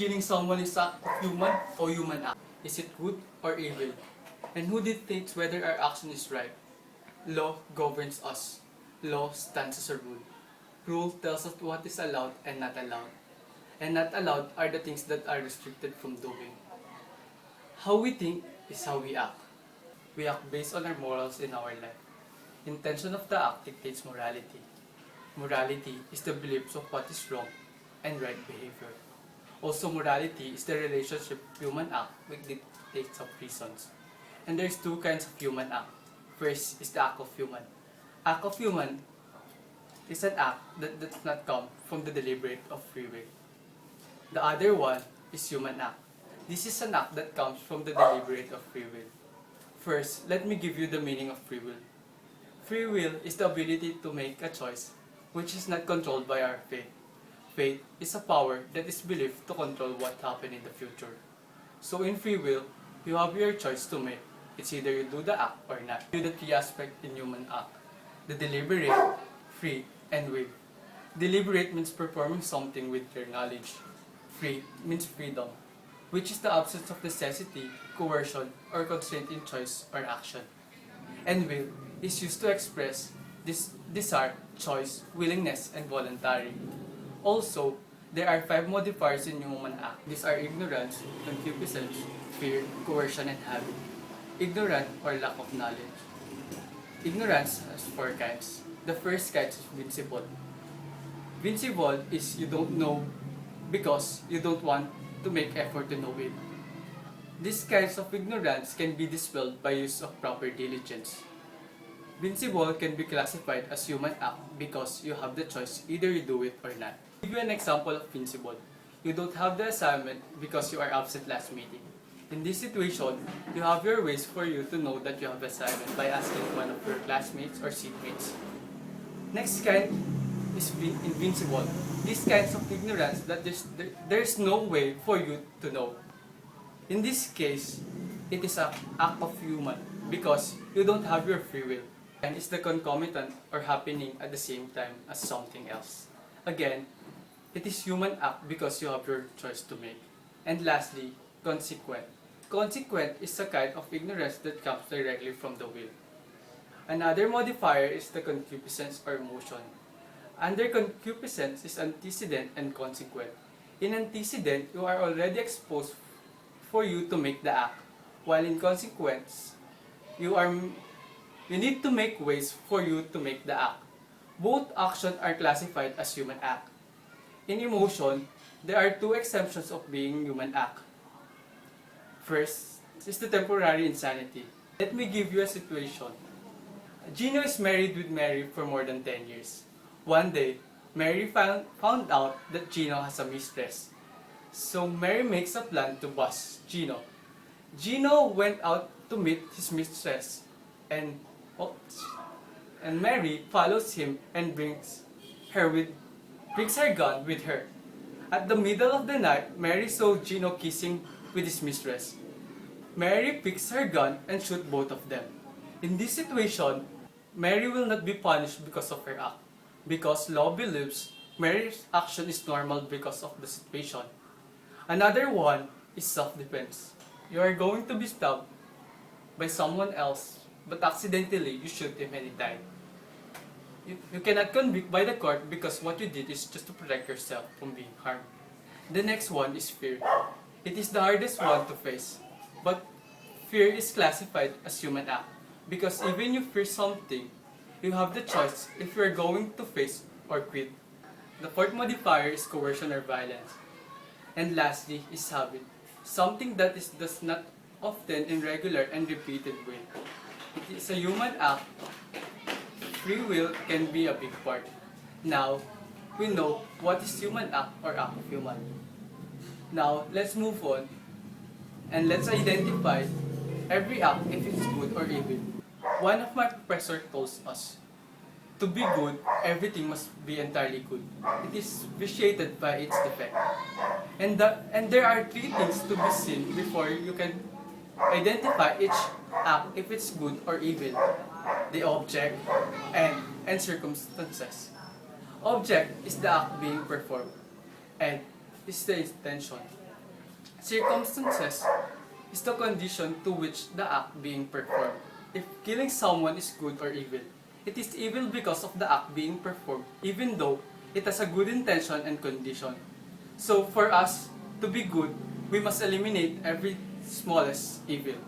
killing someone is act of human or human act? Is it good or evil? And who dictates whether our action is right? Law governs us. Law stands as a rule. Rule tells us what is allowed and not allowed. And not allowed are the things that are restricted from doing. How we think is how we act. We act based on our morals in our life. Intention of the act dictates morality. Morality is the beliefs of what is wrong and right behavior. Also, morality is the relationship human act with dictates of reasons. And there's two kinds of human act. First is the act of human. Act of human is an act that does not come from the deliberate of free will. The other one is human act. This is an act that comes from the deliberate of free will. First, let me give you the meaning of free will. Free will is the ability to make a choice which is not controlled by our fate. Fate is a power that is believed to control what happens in the future. So in free will, you have your choice to make. It's either you do the act or not. Do the three aspects in human act. The deliberate, free, and will. Deliberate means performing something with your knowledge. Free means freedom, which is the absence of necessity, coercion, or constraint in choice or action. And will is used to express desire, choice, willingness, and voluntary. Also, there are 5 modifiers in human act. These are ignorance, concupiscence, fear, coercion, and habit. Ignorant or lack of knowledge. Ignorance has 4 kinds. The first kind is vincible. Vincible is you don't know because you don't want to make effort to know it. These kinds of ignorance can be dispelled by use of proper diligence. Vincible can be classified as human act because you have the choice, either you do it or not. To give you an example of vincible, you don't have the assignment because you are absent last meeting. In this situation, you have your ways for you to know that you have assignment by asking one of your classmates or seatmates. Next kind is invincible. These kinds of ignorance that there's no way for you to know. In this case, it is an act of human because you don't have your free will. And it's the concomitant or happening at the same time as something else. Again, it is human act because you have your choice to make. And lastly, consequent. Consequent is a kind of ignorance that comes directly from the will. Another modifier is the concupiscence or motion. Under concupiscence is antecedent and consequent. In antecedent, you are already exposed for you to make the act, while in consequence, you need to make ways for you to make the act. Both actions are classified as human act. In emotion, there are 2 exemptions of being human act. First is the temporary insanity. Let me give you a situation. Gino is married with Mary for more than 10 years. One day, Mary found out that Gino has a mistress. So Mary makes a plan to bust Gino. Gino went out to meet his mistress and Mary follows him and brings her gun with her. At the middle of the night, Mary saw Gino kissing with his mistress. Mary picks her gun and shoots both of them. In this situation, Mary will not be punished because of her act, because law believes Mary's action is normal because of the situation. Another one is self-defense. You are going to be stabbed by someone else, but accidentally you shoot him and he died. You cannot convict by the court because what you did is just to protect yourself from being harmed. The next one is fear. It is the hardest one to face, but fear is classified as human act because even you fear something, you have the choice if you are going to face or quit. The 4th modifier is coercion or violence. And lastly is habit, something that does not often in regular and repeated way. It is a human act. Free will can be a big part. Now, we know what is human act or act of human. Now, let's move on and let's identify every act if it's good or evil. One of my professors tells us, to be good, everything must be entirely good. It is vitiated by its defect. And there are 3 things to be seen before you can identify each act if it's good or evil. The object and circumstances. Object is the act being performed and is the intention. Circumstances is the condition to which the act being performed. If killing someone is good or evil, it is evil because of the act being performed, even though it has a good intention and condition. So for us to be good, we must eliminate every smallest evil.